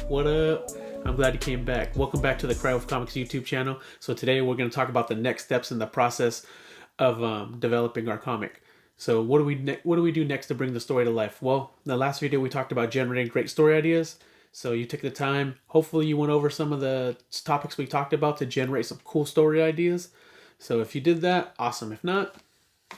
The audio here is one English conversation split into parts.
What up? I'm glad you came back. Welcome back to the Cry with Comics YouTube channel. So today we're going to talk about the next steps in the process of developing our comic. So what do we do next to bring the story to life? Well, in the last video we talked about generating great story ideas. So you took the time. Hopefully you went over some of the topics we talked about to generate some cool story ideas. So if you did that, awesome. If not,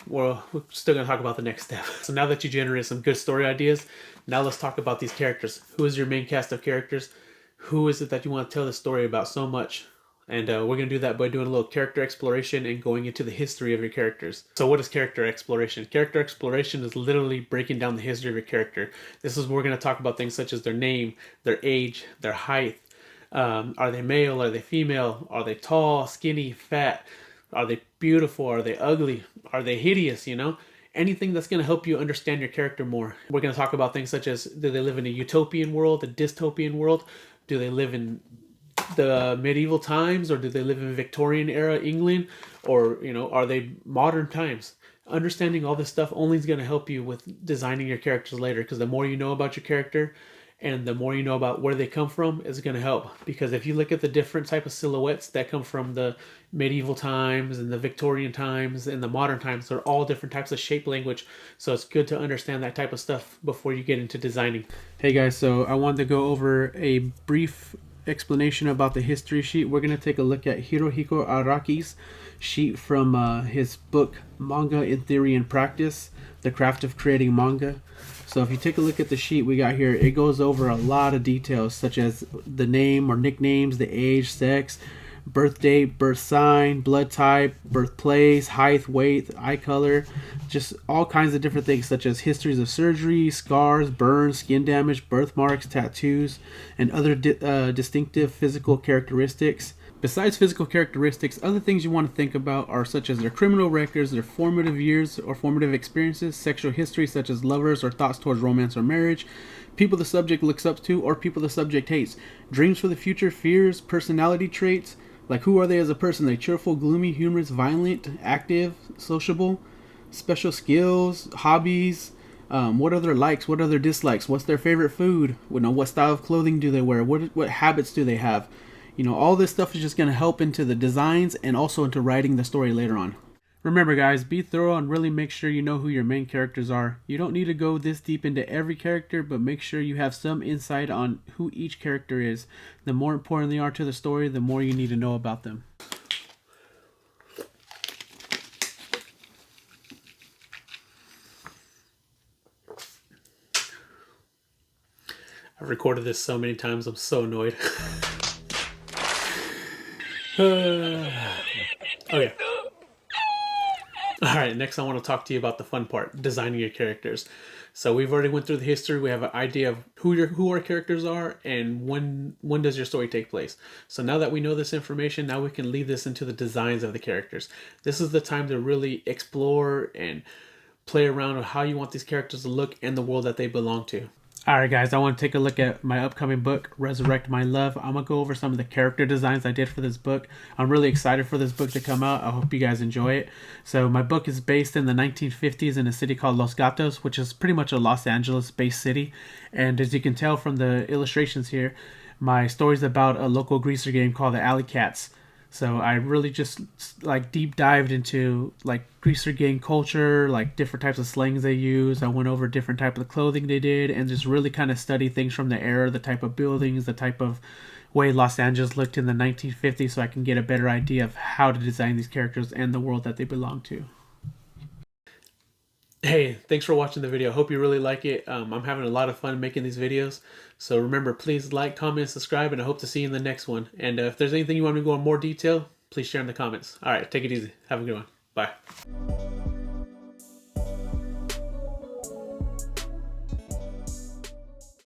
well, we're still going to talk about the next step. So now that you generated some good story ideas, now let's talk about these characters. Who is your main cast of characters? Who is it that you want to tell the story about so much? And we're going to do that by doing a little character exploration and going into the history of your characters. So what is character exploration? Character exploration is literally breaking down the history of your character. This is where we're going to talk about things such as their name, their age, their height. Are they male? Are they female? Are they tall, skinny, fat? Are they beautiful? Are they ugly? Are they hideous? Anything that's going to help you understand your character more. We're going to talk about things such as, do they live in a utopian world, a dystopian world? Do they live in the medieval times, or do they live in Victorian era England, or are they modern times? Understanding all this stuff only is going to help you with designing your characters later, because the more you know about your character and the more you know about where they come from is going to help. Because if you look at the different type of silhouettes that come from the medieval times and the Victorian times and the modern times, they're all different types of shape language. So it's good to understand that type of stuff before you get into designing. Hey guys, so I wanted to go over a brief explanation about the history sheet. We're going to take a look at Hirohiko Araki's sheet from his book Manga in Theory and Practice, The Craft of Creating Manga. So if you take a look at the sheet we got here, it goes over a lot of details such as the name or nicknames, the age, sex, birth date, birth sign, blood type, birthplace, height, weight, eye color, just all kinds of different things such as histories of surgery, scars, burns, skin damage, birthmarks, tattoos, and other distinctive physical characteristics. Besides physical characteristics, other things you want to think about are such as their criminal records, their formative years or formative experiences, sexual history such as lovers or thoughts towards romance or marriage, people the subject looks up to or people the subject hates, dreams for the future, fears, personality traits, like who are they as a person? Are they cheerful, gloomy, humorous, violent, active, sociable, special skills, hobbies, what are their likes, what are their dislikes, what's their favorite food, what style of clothing do they wear, what habits do they have? All this stuff is just going to help into the designs and also into writing the story later on. Remember guys, be thorough and really make sure you know who your main characters are. You don't need to go this deep into every character, but make sure you have some insight on who each character is. The more important they are to the story, the more you need to know about them. I've recorded this so many times, I'm so annoyed. Okay. Alright, next I want to talk to you about the fun part, designing your characters. So we've already went through the history, we have an idea of who our characters are and when does your story take place. So now that we know this information, now we can lead this into the designs of the characters. This is the time to really explore and play around with how you want these characters to look and the world that they belong to. Alright guys, I want to take a look at my upcoming book, Resurrect My Love. I'm going to go over some of the character designs I did for this book. I'm really excited for this book to come out. I hope you guys enjoy it. So my book is based in the 1950s in a city called Los Gatos, which is pretty much a Los Angeles-based city. And as you can tell from the illustrations here, my story is about a local greaser game called the Alley Cats. So I really just deep dived into greaser gang culture, different types of slangs they use. I went over different type of clothing they did and just really kind of studied things from the era, the type of buildings, the type of way Los Angeles looked in the 1950s, so I can get a better idea of how to design these characters and the world that they belong to. Hey, thanks for watching the video. Hope you really like it. I'm having a lot of fun making these videos. So remember, please like, comment, subscribe, and I hope to see you in the next one. And if there's anything you want me to go in more detail, please share in the comments. All right, take it easy. Have a good one. Bye.